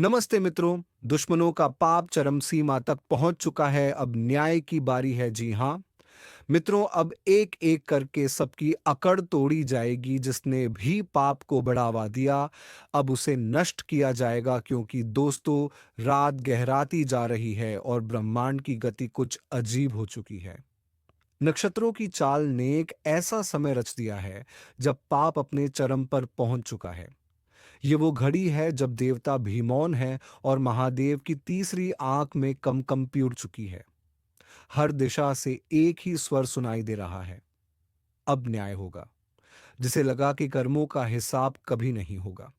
नमस्ते मित्रों। दुश्मनों का पाप चरम सीमा तक पहुंच चुका है। अब न्याय की बारी है। जी हाँ मित्रों, अब एक एक करके सबकी अकड़ तोड़ी जाएगी। जिसने भी पाप को बढ़ावा दिया, अब उसे नष्ट किया जाएगा। क्योंकि दोस्तों, रात गहराती जा रही है और ब्रह्मांड की गति कुछ अजीब हो चुकी है। नक्षत्रों की चाल ने एक ऐसा समय रच दिया है जब पाप अपने चरम पर पहुंच चुका है। ये वो घड़ी है जब देवता भीमौन है और महादेव की तीसरी आंख में कंपी उड़ चुकी है। हर दिशा से एक ही स्वर सुनाई दे रहा है, अब न्याय होगा। जिसे लगा कि कर्मों का हिसाब कभी नहीं होगा,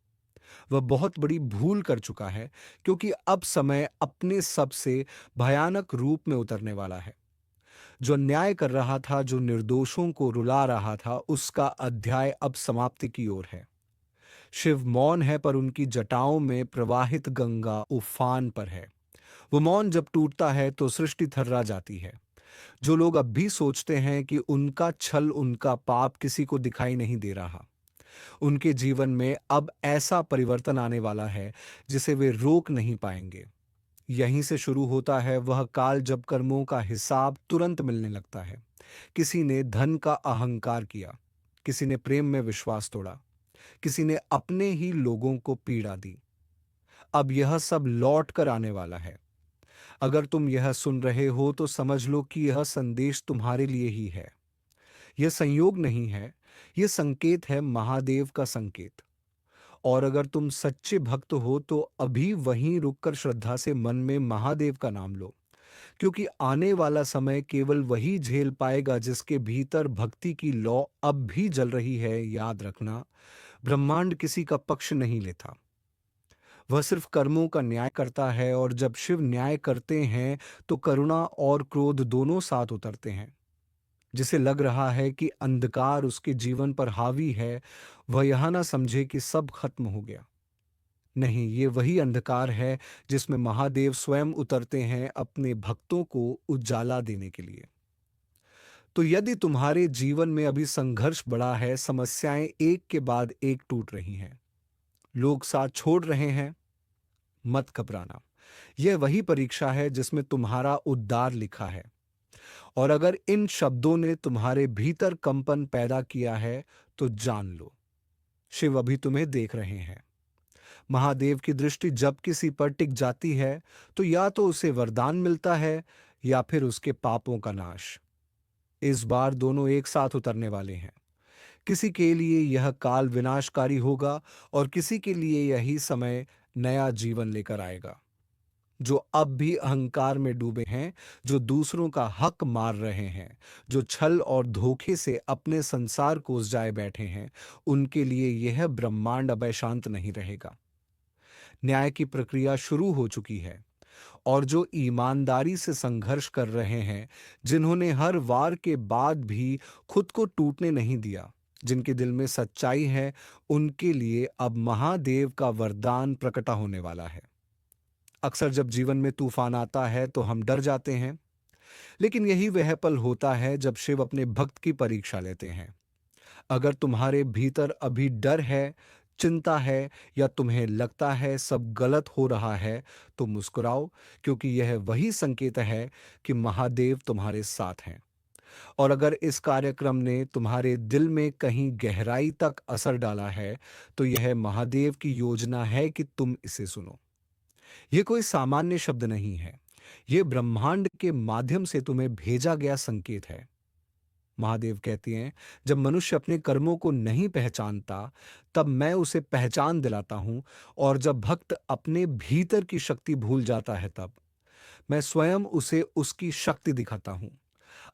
वह बहुत बड़ी भूल कर चुका है। क्योंकि अब समय अपने सबसे भयानक रूप में उतरने वाला है। जो न्याय कर रहा था, जो निर्दोषों को रुला रहा था, उसका अध्याय अब समाप्ति की ओर है। शिव मौन है, पर उनकी जटाओं में प्रवाहित गंगा उफान पर है। वो मौन जब टूटता है तो सृष्टि थर्रा जाती है। जो लोग अब भी सोचते हैं कि उनका छल, उनका पाप किसी को दिखाई नहीं दे रहा, उनके जीवन में अब ऐसा परिवर्तन आने वाला है जिसे वे रोक नहीं पाएंगे। यहीं से शुरू होता है वह काल जब कर्मों का हिसाब तुरंत मिलने लगता है। किसी ने धन का अहंकार किया, किसी ने प्रेम में विश्वास तोड़ा, किसी ने अपने ही लोगों को पीड़ा दी। अब यह सब लौट कर आने वाला है। अगर तुम यह सुन रहे हो तो समझ लो कि यह संदेश तुम्हारे लिए ही है। यह संयोग नहीं है, यह संकेत है, महादेव का संकेत। और अगर तुम सच्चे भक्त हो तो अभी वहीं रुककर श्रद्धा से मन में महादेव का नाम लो। क्योंकि आने वाला समय केवल वही झेल पाएगा जिसके भीतर भक्ति की लौ अब भी जल रही है। याद रखना, ब्रह्मांड किसी का पक्ष नहीं लेता, वह सिर्फ कर्मों का न्याय करता है। और जब शिव न्याय करते हैं तो करुणा और क्रोध दोनों साथ उतरते हैं। जिसे लग रहा है कि अंधकार उसके जीवन पर हावी है, वह यह ना समझे कि सब खत्म हो गया। नहीं, ये वही अंधकार है जिसमें महादेव स्वयं उतरते हैं अपने भक्तों को उजाला देने के लिए। तो यदि तुम्हारे जीवन में अभी संघर्ष बढ़ा है, समस्याएं एक के बाद एक टूट रही हैं, लोग साथ छोड़ रहे हैं, मत घबराना। यह वही परीक्षा है जिसमें तुम्हारा उद्धार लिखा है। और अगर इन शब्दों ने तुम्हारे भीतर कंपन पैदा किया है तो जान लो, शिव अभी तुम्हें देख रहे हैं। महादेव की दृष्टि जब किसी पर टिक जाती है तो या तो उसे वरदान मिलता है या फिर उसके पापों का नाश। इस बार दोनों एक साथ उतरने वाले हैं। किसी के लिए यह काल विनाशकारी होगा और किसी के लिए यही समय नया जीवन लेकर आएगा। जो अब भी अहंकार में डूबे हैं, जो दूसरों का हक मार रहे हैं, जो छल और धोखे से अपने संसार को उलझाए बैठे हैं, उनके लिए यह ब्रह्मांड अब शांत नहीं रहेगा। न्याय की प्रक्रिया शुरू हो चुकी है। और जो ईमानदारी से संघर्ष कर रहे हैं, जिन्होंने हर वार के बाद भी खुद को टूटने नहीं दिया, जिनके दिल में सच्चाई है, उनके लिए अब महादेव का वरदान प्रकटा होने वाला है। अक्सर जब जीवन में तूफान आता है तो हम डर जाते हैं, लेकिन यही वह पल होता है जब शिव अपने भक्त की परीक्षा लेते हैं। अगर तुम्हारे भीतर अभी डर है, चिंता है, या तुम्हें लगता है सब गलत हो रहा है, तो मुस्कुराओ। क्योंकि यह वही संकेत है कि महादेव तुम्हारे साथ हैं। और अगर इस कार्यक्रम ने तुम्हारे दिल में कहीं गहराई तक असर डाला है, तो यह महादेव की योजना है कि तुम इसे सुनो। ये कोई सामान्य शब्द नहीं है, ये ब्रह्मांड के माध्यम से तुम्हें भेजा गया संकेत है। महादेव कहती हैं, जब मनुष्य अपने कर्मों को नहीं पहचानता, तब मैं उसे पहचान दिलाता हूं। और जब भक्त अपने भीतर की शक्ति भूल जाता है, तब मैं स्वयं उसे उसकी शक्ति दिखाता हूं।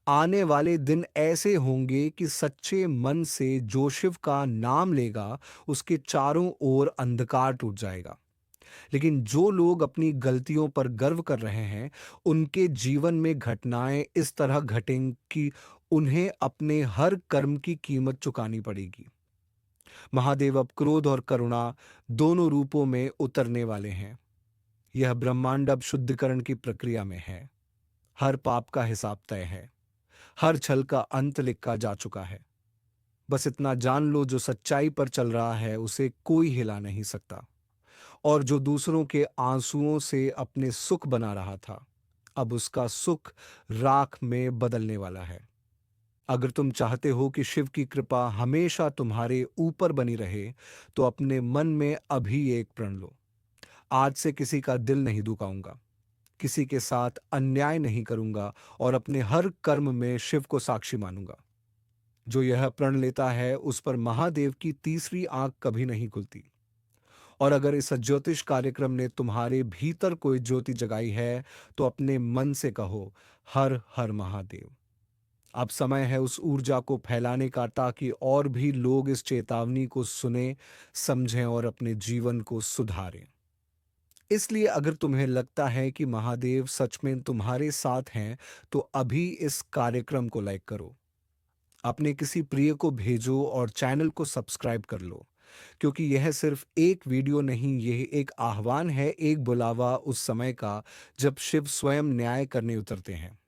आने वाले दिन ऐसे होंगे कि सच्चे मन से जो शिव का नाम लेगा, उसके चारों ओर अंधकार टूट जाएगा। लेकिन जो लोग अपनी गलतियों पर गर्व कर रहे हैं, उनके जीवन में घटनाएं इस तरह घटेंगी कि उन्हें अपने हर कर्म की कीमत चुकानी पड़ेगी। महादेव अब क्रोध और करुणा दोनों रूपों में उतरने वाले हैं। यह ब्रह्मांड अब शुद्धिकरण की प्रक्रिया में है। हर पाप का हिसाब तय है, हर छल का अंत लिखा जा चुका है। बस इतना जान लो, जो सच्चाई पर चल रहा है उसे कोई हिला नहीं सकता। और जो दूसरों के आंसुओं से अपने सुख बना रहा था, अब उसका सुख राख में बदलने वाला है। अगर तुम चाहते हो कि शिव की कृपा हमेशा तुम्हारे ऊपर बनी रहे, तो अपने मन में अभी एक प्रण लो। आज से किसी का दिल नहीं दुखाऊंगा, किसी के साथ अन्याय नहीं करूंगा और अपने हर कर्म में शिव को साक्षी मानूंगा। जो यह प्रण लेता है उस पर महादेव की तीसरी आंख कभी नहीं खुलती। और अगर इस ज्योतिष कार्यक्रम ने तुम्हारे भीतर कोई ज्योति जगाई है, तो अपने मन से कहो, हर हर महादेव। अब समय है उस ऊर्जा को फैलाने का, ताकि और भी लोग इस चेतावनी को सुने, समझें और अपने जीवन को सुधारें। इसलिए अगर तुम्हें लगता है कि महादेव सच में तुम्हारे साथ हैं, तो अभी इस कार्यक्रम को लाइक करो, अपने किसी प्रिय को भेजो और चैनल को सब्सक्राइब कर लो। क्योंकि यह सिर्फ एक वीडियो नहीं, यह एक आह्वान है, एक बुलावा उस समय का जब शिव स्वयं न्याय करने उतरते हैं।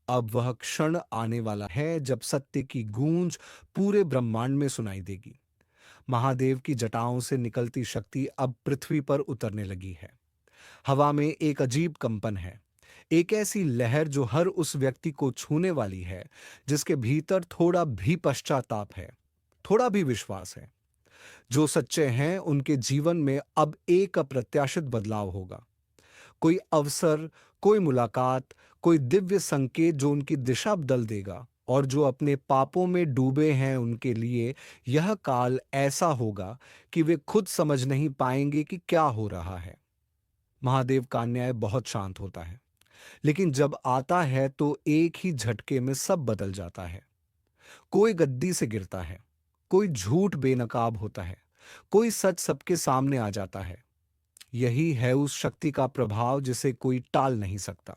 अब वह क्षण आने वाला है जब सत्य की गूंज पूरे ब्रह्मांड में सुनाई देगी। महादेव की जटाओं से निकलती शक्ति अब पृथ्वी पर उतरने लगी है। हवा में एक अजीब कंपन है, एक ऐसी लहर जो हर उस व्यक्ति को छूने वाली है जिसके भीतर थोड़ा भी पश्चाताप है, थोड़ा भी विश्वास है। जो सच्चे हैं उनके जीवन में अब एक अप्रत्याशित बदलाव होगा। कोई अवसर, कोई मुलाकात, कोई दिव्य संकेत जो उनकी दिशा बदल देगा। और जो अपने पापों में डूबे हैं उनके लिए यह काल ऐसा होगा कि वे खुद समझ नहीं पाएंगे कि क्या हो रहा है। महादेव का न्याय बहुत शांत होता है, लेकिन जब आता है तो एक ही झटके में सब बदल जाता है। कोई गद्दी से गिरता है, कोई झूठ बेनकाब होता है, कोई सच सबके सामने आ जाता है। यही है उस शक्ति का प्रभाव जिसे कोई टाल नहीं सकता।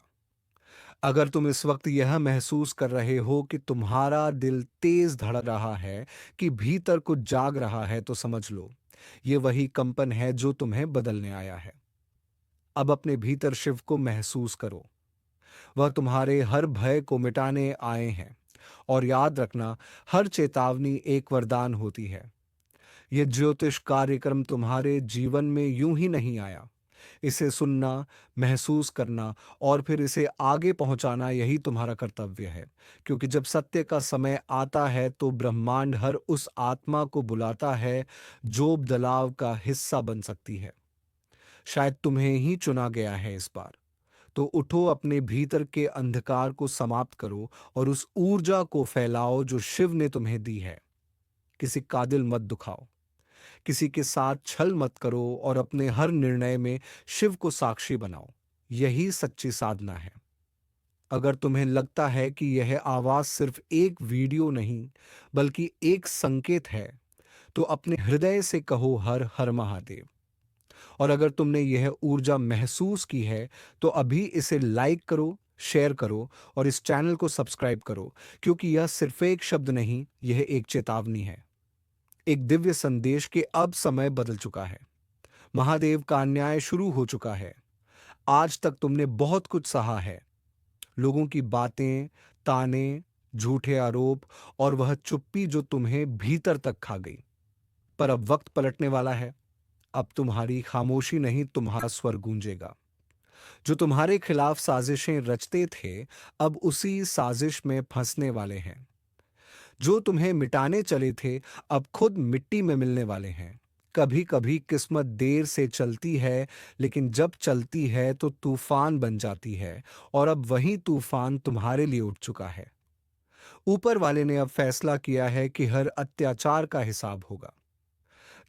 अगर तुम इस वक्त यह महसूस कर रहे हो कि तुम्हारा दिल तेज धड़क रहा है, कि भीतर कुछ जाग रहा है, तो समझ लो, ये वही कंपन है जो तुम्हें बदलने आया है। अब अपने भीतर शिव को महसूस करो। वह तुम्हारे हर भय को मिटाने आए हैं। और याद रखना, हर चेतावनी एक वरदान होती है। यह ज्योतिष कार्यक्रम तुम्हारे जीवन में यूं ही नहीं आया। इसे सुनना, महसूस करना और फिर इसे आगे पहुंचाना, यही तुम्हारा कर्तव्य है। क्योंकि जब सत्य का समय आता है तो ब्रह्मांड हर उस आत्मा को बुलाता है जो बदलाव का हिस्सा बन सकती है। शायद तुम्हें ही चुना गया है इस बार। तो उठो, अपने भीतर के अंधकार को समाप्त करो और उस ऊर्जा को फैलाओ जो शिव ने तुम्हें दी है। किसी का दिल मत दुखाओ, किसी के साथ छल मत करो और अपने हर निर्णय में शिव को साक्षी बनाओ। यही सच्ची साधना है। अगर तुम्हें लगता है कि यह आवाज सिर्फ एक वीडियो नहीं, बल्कि एक संकेत है, तो अपने हृदय से कहो, हर हर महादेव। और अगर तुमने यह ऊर्जा महसूस की है, तो अभी इसे लाइक करो, शेयर करो और इस चैनल को सब्सक्राइब करो। क्योंकि यह सिर्फ एक शब्द नहीं, यह एक चेतावनी है, एक दिव्य संदेश कि अब समय बदल चुका है। महादेव का अन्याय शुरू हो चुका है। आज तक तुमने बहुत कुछ सहा है, लोगों की बातें, ताने, झूठे आरोप और वह चुप्पी जो तुम्हें भीतर तक खा गई। पर अब वक्त पलटने वाला है। अब तुम्हारी खामोशी नहीं, तुम्हारा स्वर गूंजेगा। जो तुम्हारे खिलाफ साजिशें रचते थे, अब उसी साजिश में फंसने वाले हैं। जो तुम्हें मिटाने चले थे, अब खुद मिट्टी में मिलने वाले हैं। कभी कभी किस्मत देर से चलती है, लेकिन जब चलती है तो तूफान बन जाती है। और अब वही तूफान तुम्हारे लिए उठ चुका है। ऊपर वाले ने अब फैसला किया है कि हर अत्याचार का हिसाब होगा।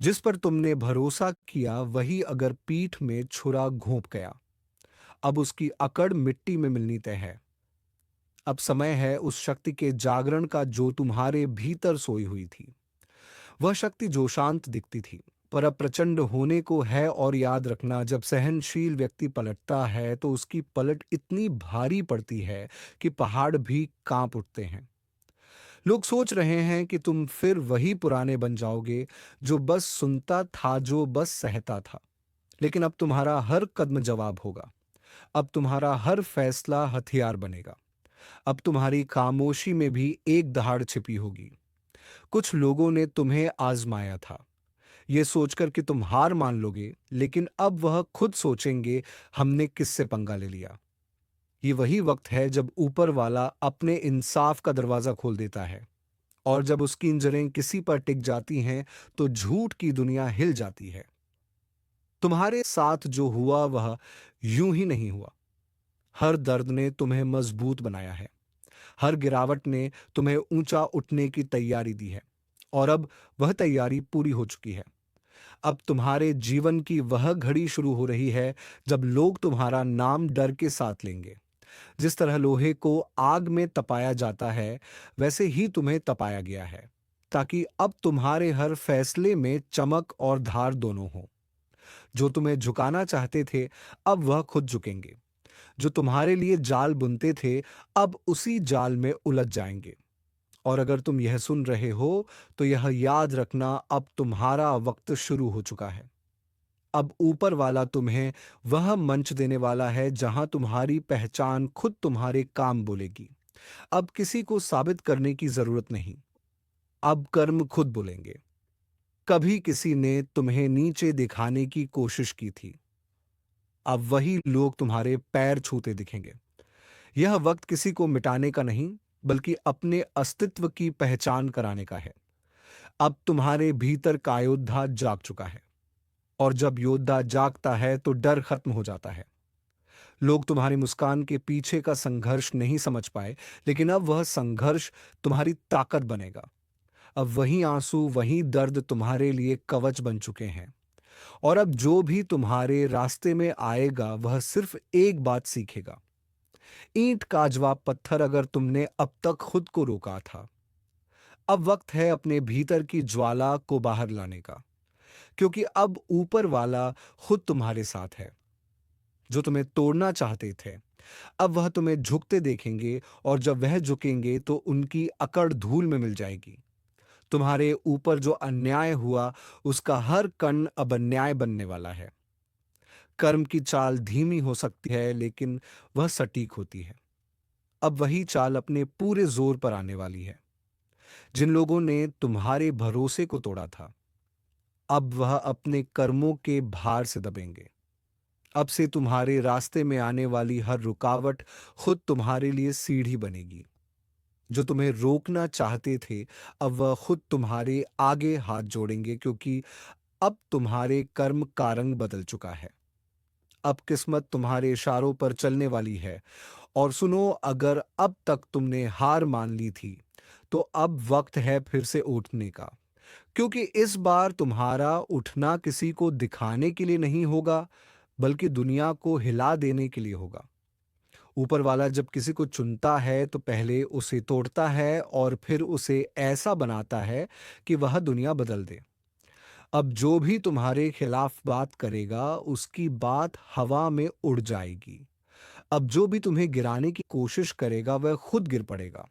जिस पर तुमने भरोसा किया वही अगर पीठ में छुरा घोंप गया, अब उसकी अकड़ मिट्टी में मिलनी तय है। अब समय है उस शक्ति के जागरण का जो तुम्हारे भीतर सोई हुई थी। वह शक्ति जो शांत दिखती थी, पर अब प्रचंड होने को है। और याद रखना, जब सहनशील व्यक्ति पलटता है तो उसकी पलट इतनी भारी पड़ती है कि पहाड़ भी कांप उठते हैं। लोग सोच रहे हैं कि तुम फिर वही पुराने बन जाओगे, जो बस सुनता था, जो बस सहता था। लेकिन अब तुम्हारा हर कदम जवाब होगा। अब तुम्हारा हर फैसला हथियार बनेगा। अब तुम्हारी खामोशी में भी एक दहाड़ छिपी होगी। कुछ लोगों ने तुम्हें आजमाया था, ये सोचकर कि तुम हार मान लोगे, लेकिन अब वह खुद सोचेंगे हमने किससे पंगा ले लिया। ये वही वक्त है जब ऊपर वाला अपने इंसाफ का दरवाजा खोल देता है, और जब उसकी नजरें किसी पर टिक जाती हैं तो झूठ की दुनिया हिल जाती है। तुम्हारे साथ जो हुआ वह यूं ही नहीं हुआ। हर दर्द ने तुम्हें मजबूत बनाया है। हर गिरावट ने तुम्हें ऊंचा उठने की तैयारी दी है, और अब वह तैयारी पूरी हो चुकी है। अब तुम्हारे जीवन की वह घड़ी शुरू हो रही है जब लोग तुम्हारा नाम डर के साथ लेंगे। जिस तरह लोहे को आग में तपाया जाता है, वैसे ही तुम्हें तपाया गया है, ताकि अब तुम्हारे हर फैसले में चमक और धार दोनों हो। जो तुम्हें झुकाना चाहते थे, अब वह खुद झुकेंगे। जो तुम्हारे लिए जाल बुनते थे, अब उसी जाल में उलझ जाएंगे। और अगर तुम यह सुन रहे हो, तो यह याद रखना, अब तुम्हारा वक्त शुरू हो चुका है। अब ऊपर वाला तुम्हें वह मंच देने वाला है जहां तुम्हारी पहचान खुद तुम्हारे काम बोलेगी। अब किसी को साबित करने की जरूरत नहीं। अब कर्म खुद बोलेंगे। कभी किसी ने तुम्हें नीचे दिखाने की कोशिश की थी, अब वही लोग तुम्हारे पैर छूते दिखेंगे। यह वक्त किसी को मिटाने का नहीं, बल्कि अपने अस्तित्व की पहचान कराने का है। अब तुम्हारे भीतर का योद्धा जाग चुका है, और जब योद्धा जागता है तो डर खत्म हो जाता है। लोग तुम्हारी मुस्कान के पीछे का संघर्ष नहीं समझ पाए, लेकिन अब वह संघर्ष तुम्हारी ताकत बनेगा। अब वही आंसू, वही दर्द तुम्हारे लिए कवच बन चुके हैं। और अब जो भी तुम्हारे रास्ते में आएगा, वह सिर्फ एक बात सीखेगा। ईंट का जवाब पत्थर, अगर तुमने अब तक खुद को रोका था, अब वक्त है अपने भीतर की ज्वाला को बाहर लाने का। क्योंकि अब ऊपर वाला खुद तुम्हारे साथ है। जो तुम्हें तोड़ना चाहते थे, अब वह तुम्हें झुकते देखेंगे, और जब वह झुकेंगे तो उनकी अकड़ धूल में मिल जाएगी। तुम्हारे ऊपर जो अन्याय हुआ, उसका हर कण अब अन्याय बनने वाला है। कर्म की चाल धीमी हो सकती है, लेकिन वह सटीक होती है। अब वही चाल अपने पूरे जोर पर आने वाली है। जिन लोगों ने तुम्हारे भरोसे को तोड़ा था, अब वह अपने कर्मों के भार से दबेंगे। अब से तुम्हारे रास्ते में आने वाली हर रुकावट खुद तुम्हारे लिए सीढ़ी बनेगी। जो तुम्हें रोकना चाहते थे, अब वह खुद तुम्हारे आगे हाथ जोड़ेंगे, क्योंकि अब तुम्हारे कर्म का रंग बदल चुका है। अब किस्मत तुम्हारे इशारों पर चलने वाली है। और सुनो, अगर अब तक तुमने हार मान ली थी, तो अब वक्त है फिर से उठने का। क्योंकि इस बार तुम्हारा उठना किसी को दिखाने के लिए नहीं होगा, बल्कि दुनिया को हिला देने के लिए होगा। ऊपर वाला जब किसी को चुनता है, तो पहले उसे तोड़ता है और फिर उसे ऐसा बनाता है कि वह दुनिया बदल दे। अब जो भी तुम्हारे खिलाफ बात करेगा, उसकी बात हवा में उड़ जाएगी। अब जो भी तुम्हें गिराने की कोशिश करेगा, वह खुद गिर पड़ेगा।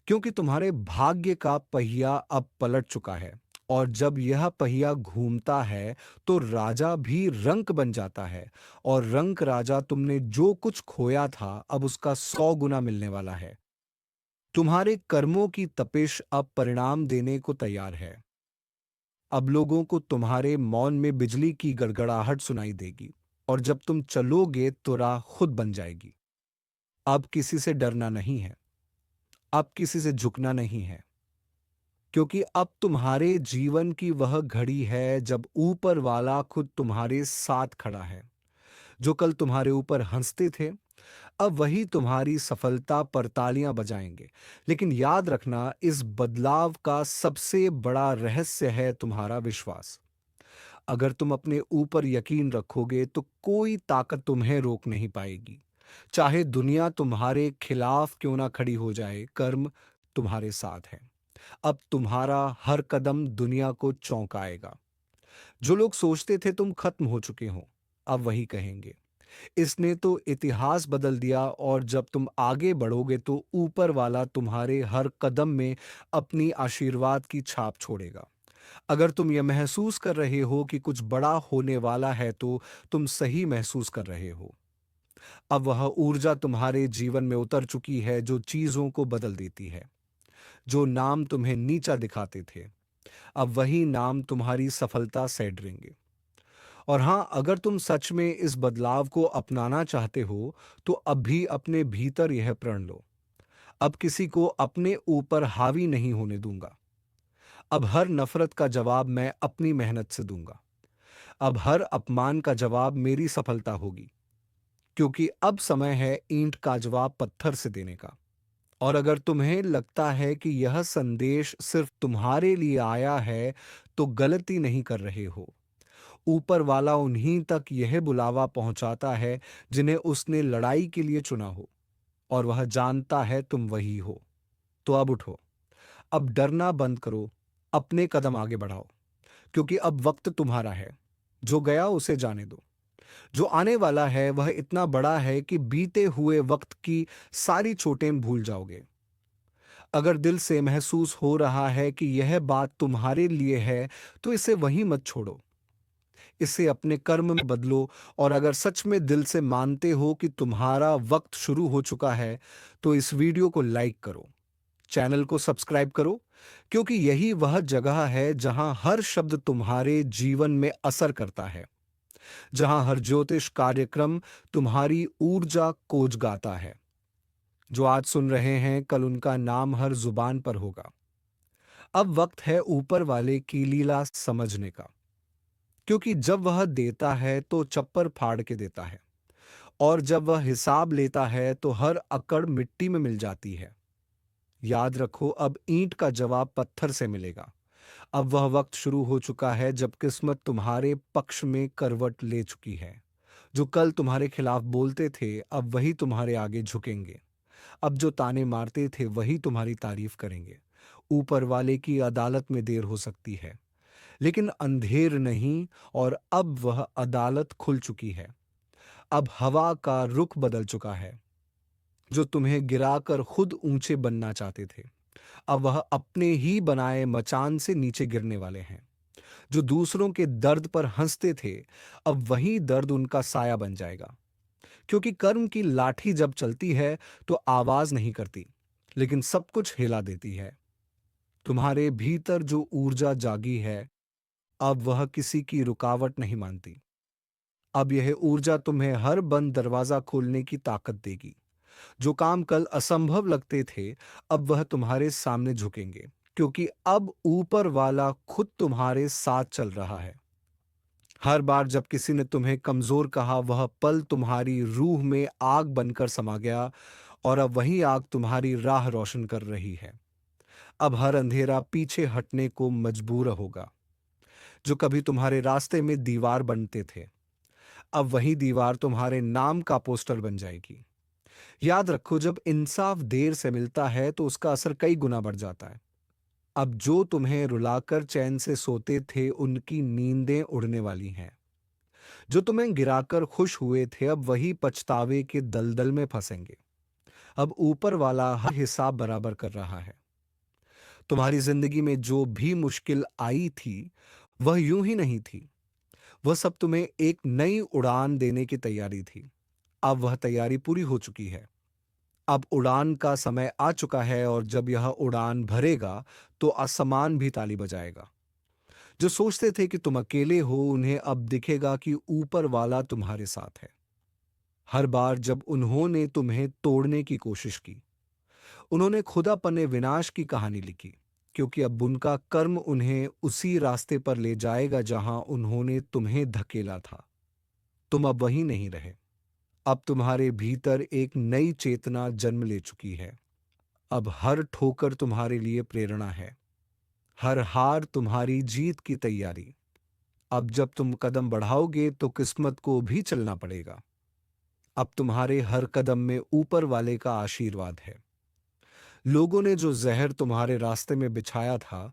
क्योंकि तुम्हारे भाग्य का पहिया अब पलट चुका है। और जब यह पहिया घूमता है, तो राजा भी रंक बन जाता है। और रंक राजा, तुमने जो कुछ खोया था, अब उसका 100 गुना मिलने वाला है। तुम्हारे कर्मों की तपिश अब परिणाम देने को तैयार है। अब लोगों को तुम्हारे मौन में बिजली की गड़गड़ाहट सुनाई देगी। और जब तुम चलोगे, तो राह खुद बन जाएगी। अब किसी से डरना नहीं है। अब किसी से झुकना नहीं है। क्योंकि अब तुम्हारे जीवन की वह घड़ी है जब ऊपर वाला खुद तुम्हारे साथ खड़ा है। जो कल तुम्हारे ऊपर हंसते थे, अब वही तुम्हारी सफलता पर तालियां बजाएंगे। लेकिन याद रखना, इस बदलाव का सबसे बड़ा रहस्य है तुम्हारा विश्वास। अगर तुम अपने ऊपर यकीन रखोगे, तो कोई ताकत तुम्हें रोक नहीं पाएगी। चाहे दुनिया तुम्हारे खिलाफ क्यों ना खड़ी हो जाए, कर्म तुम्हारे साथ है। अब तुम्हारा हर कदम दुनिया को चौंकाएगा। जो लोग सोचते थे तुम खत्म हो चुके हो, अब वही कहेंगे, इसने तो इतिहास बदल दिया। और जब तुम आगे बढ़ोगे, तो ऊपर वाला तुम्हारे हर कदम में अपनी आशीर्वाद की छाप छोड़ेगा। अगर तुम यह महसूस कर रहे हो कि कुछ बड़ा होने वाला है, तो तुम सही महसूस कर रहे हो। अब वह ऊर्जा तुम्हारे जीवन में उतर चुकी है, जो चीजों को बदल देती है। जो नाम तुम्हें नीचा दिखाते थे, अब वही नाम तुम्हारी सफलता से डरेंगे। और हाँ, अगर तुम सच में इस बदलाव को अपनाना चाहते हो, तो अभी अपने भीतर यह प्रण लो, अब किसी को अपने ऊपर हावी नहीं होने दूंगा। अब हर नफरत का जवाब मैं अपनी मेहनत से दूंगा। अब हर अपमान का जवाब मेरी सफलता होगी, क्योंकि अब समय है ईंट का जवाब पत्थर से देने का। और अगर तुम्हें लगता है कि यह संदेश सिर्फ तुम्हारे लिए आया है, तो गलती नहीं कर रहे हो। ऊपर वाला उन्हीं तक यह बुलावा पहुंचाता है जिन्हें उसने लड़ाई के लिए चुना हो, और वह जानता है तुम वही हो। तो अब उठो, अब डरना बंद करो, अपने कदम आगे बढ़ाओ, क्योंकि अब वक्त तुम्हारा है। जो गया उसे जाने दो। जो आने वाला है वह इतना बड़ा है कि बीते हुए वक्त की सारी चोटें भूल जाओगे। अगर दिल से महसूस हो रहा है कि यह बात तुम्हारे लिए है, तो इसे वहीं मत छोड़ो, इसे अपने कर्म में बदलो। और अगर सच में दिल से मानते हो कि तुम्हारा वक्त शुरू हो चुका है, तो इस वीडियो को लाइक करो, चैनल को सब्सक्राइब करो, क्योंकि यही वह जगह है जहां हर शब्द तुम्हारे जीवन में असर करता है, जहां हर ज्योतिष कार्यक्रम तुम्हारी ऊर्जा कोज गाता है। जो आज सुन रहे हैं, कल उनका नाम हर जुबान पर होगा। अब वक्त है ऊपर वाले की लीला समझने का, क्योंकि जब वह देता है तो चप्पर फाड़ के देता है, और जब वह हिसाब लेता है तो हर अकड़ मिट्टी में मिल जाती है। याद रखो, अब ईंट का जवाब पत्थर से मिलेगा। अब वह वक्त शुरू हो चुका है जब किस्मत तुम्हारे पक्ष में करवट ले चुकी है। जो कल तुम्हारे खिलाफ बोलते थे, अब वही तुम्हारे आगे झुकेंगे। अब जो ताने मारते थे, वही तुम्हारी तारीफ करेंगे। ऊपर वाले की अदालत में देर हो सकती है, लेकिन अंधेर नहीं। और अब वह अदालत खुल चुकी है। अब हवा का रुख बदल चुका है। जो तुम्हें गिराकर खुद ऊंचे बनना चाहते थे, अब वह अपने ही बनाए मचान से नीचे गिरने वाले हैं। जो दूसरों के दर्द पर हंसते थे, अब वही दर्द उनका साया बन जाएगा। क्योंकि कर्म की लाठी जब चलती है तो आवाज नहीं करती, लेकिन सब कुछ हिला देती है। तुम्हारे भीतर जो ऊर्जा जागी है, अब वह किसी की रुकावट नहीं मानती। अब यह ऊर्जा तुम्हें हर बंद दरवाजा खोलने की ताकत देगी। जो काम कल असंभव लगते थे, अब वह तुम्हारे सामने झुकेंगे, क्योंकि अब ऊपर वाला खुद तुम्हारे साथ चल रहा है। हर बार जब किसी ने तुम्हें कमजोर कहा, वह पल तुम्हारी रूह में आग बनकर समा गया, और अब वही आग तुम्हारी राह रोशन कर रही है। अब हर अंधेरा पीछे हटने को मजबूर होगा। जो कभी तुम्हारे रास्ते में दीवार बनते थे, अब वही दीवार तुम्हारे नाम का पोस्टर बन जाएगी। याद रखो, जब इंसाफ देर से मिलता है तो उसका असर कई गुना बढ़ जाता है। अब जो तुम्हें रुलाकर चैन से सोते थे, उनकी नींदें उड़ने वाली हैं। जो तुम्हें गिराकर खुश हुए थे, अब वही पछतावे के दलदल में फंसेंगे। अब ऊपर वाला हर हिसाब बराबर कर रहा है। तुम्हारी जिंदगी में जो भी मुश्किल आई थी, वह यूं ही नहीं थी। वह सब तुम्हें एक नई उड़ान देने की तैयारी थी। अब वह तैयारी पूरी हो चुकी है। अब उड़ान का समय आ चुका है, और जब यह उड़ान भरेगा तो आसमान भी ताली बजाएगा। जो सोचते थे कि तुम अकेले हो, उन्हें अब दिखेगा कि ऊपर वाला तुम्हारे साथ है। हर बार जब उन्होंने तुम्हें तोड़ने की कोशिश की, उन्होंने खुद अपने विनाश की कहानी लिखी, क्योंकि अब उनका कर्म उन्हें उसी रास्ते पर ले जाएगा जहां उन्होंने तुम्हें धकेला था। तुम अब वहीं नहीं रहे। अब तुम्हारे भीतर एक नई चेतना जन्म ले चुकी है। अब हर ठोकर तुम्हारे लिए प्रेरणा है, हर हार तुम्हारी जीत की तैयारी। अब जब तुम कदम बढ़ाओगे तो किस्मत को भी चलना पड़ेगा। अब तुम्हारे हर कदम में ऊपर वाले का आशीर्वाद है। लोगों ने जो जहर तुम्हारे रास्ते में बिछाया था,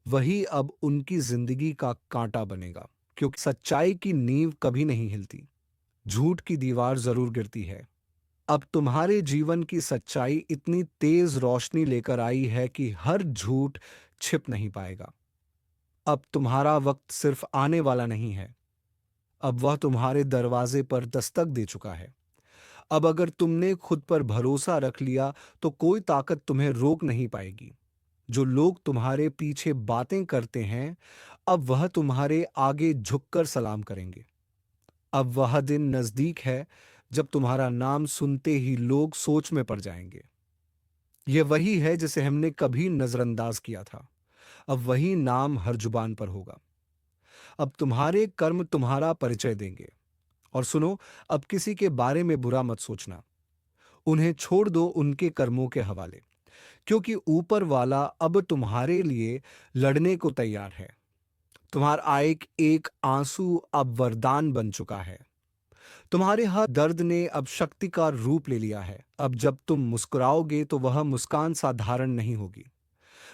वही अब उनकी जिंदगी का कांटा बनेगा, क्योंकि सच्चाई की नींव कभी नहीं हिलती, झूठ की दीवार जरूर गिरती है। अब तुम्हारे जीवन की सच्चाई इतनी तेज रोशनी लेकर आई है कि हर झूठ छिप नहीं पाएगा। अब तुम्हारा वक्त सिर्फ आने वाला नहीं है, अब वह तुम्हारे दरवाजे पर दस्तक दे चुका है। अब अगर तुमने खुद पर भरोसा रख लिया, तो कोई ताकत तुम्हें रोक नहीं पाएगी। जो लोग तुम्हारे पीछे बातें करते हैं, अब वह तुम्हारे आगे झुककर सलाम करेंगे। अब वह दिन नजदीक है जब तुम्हारा नाम सुनते ही लोग सोच में पड़ जाएंगे। यह वही है जिसे हमने कभी नजरअंदाज किया था। अब वही नाम हर जुबान पर होगा। अब तुम्हारे कर्म तुम्हारा परिचय देंगे। और सुनो, अब किसी के बारे में बुरा मत सोचना। उन्हें छोड़ दो उनके कर्मों के हवाले, क्योंकि ऊपर वाला अब तुम्हारे लिए लड़ने को तैयार है। तुम्हारा एक एक आंसू अब वरदान बन चुका है। तुम्हारे हर दर्द ने अब शक्ति का रूप ले लिया है। अब जब तुम मुस्कुराओगे तो वह मुस्कान साधारण नहीं होगी,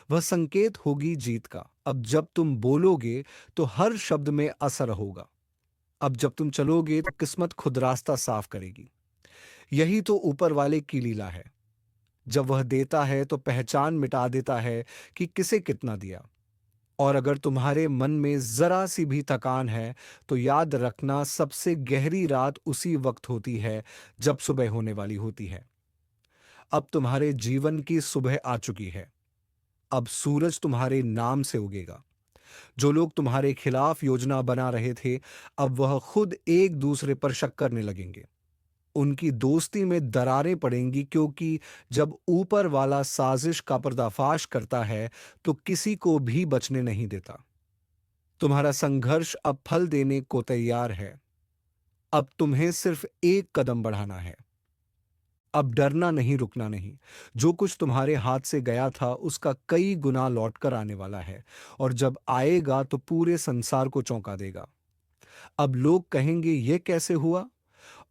वह संकेत होगी जीत का। अब जब तुम बोलोगे तो हर शब्द में असर होगा। अब जब तुम चलोगे तो किस्मत खुद रास्ता साफ करेगी। यही तो ऊपर वाले की लीला है। जब वह देता है तो पहचान मिटा देता है कि किसे कितना दिया। और अगर तुम्हारे मन में जरा सी भी थकान है तो याद रखना, सबसे गहरी रात उसी वक्त होती है जब सुबह होने वाली होती है। अब तुम्हारे जीवन की सुबह आ चुकी है। अब सूरज तुम्हारे नाम से उगेगा। जो लोग तुम्हारे खिलाफ योजना बना रहे थे, अब वह खुद एक दूसरे पर शक करने लगेंगे। उनकी दोस्ती में दरारें पड़ेंगी, क्योंकि जब ऊपर वाला साजिश का पर्दाफाश करता है तो किसी को भी बचने नहीं देता। तुम्हारा संघर्ष अब फल देने को तैयार है। अब तुम्हें सिर्फ एक कदम बढ़ाना है। अब डरना नहीं, रुकना नहीं। जो कुछ तुम्हारे हाथ से गया था उसका कई गुना लौटकर आने वाला है, और जब आएगा तो पूरे संसार को चौंका देगा। अब लोग कहेंगे ये कैसे हुआ,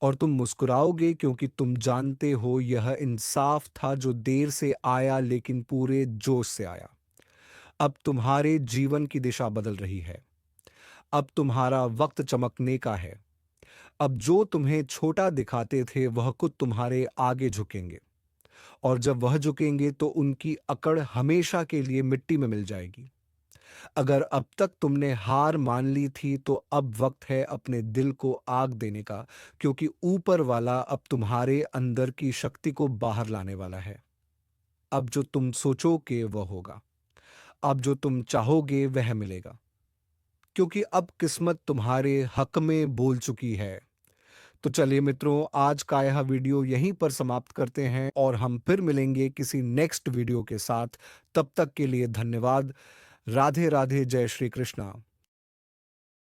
और तुम मुस्कुराओगे, क्योंकि तुम जानते हो यह इंसाफ था जो देर से आया लेकिन पूरे जोश से आया। अब तुम्हारे जीवन की दिशा बदल रही है। अब तुम्हारा वक्त चमकने का है। अब जो तुम्हें छोटा दिखाते थे वह खुद तुम्हारे आगे झुकेंगे, और जब वह झुकेंगे तो उनकी अकड़ हमेशा के लिए मिट्टी में मिल जाएगी। अगर अब तक तुमने हार मान ली थी तो अब वक्त है अपने दिल को आग देने का, क्योंकि ऊपर वाला अब तुम्हारे अंदर की शक्ति को बाहर लाने वाला है। अब जो तुम सोचोगे वह होगा। अब जो तुम चाहोगे वह मिलेगा, क्योंकि अब किस्मत तुम्हारे हक में बोल चुकी है। तो चलिए मित्रों, आज का यह वीडियो यहीं पर समाप्त करते हैं, और हम फिर मिलेंगे किसी नेक्स्ट वीडियो के साथ। तब तक के लिए धन्यवाद। राधे राधे, जय श्री कृष्णा।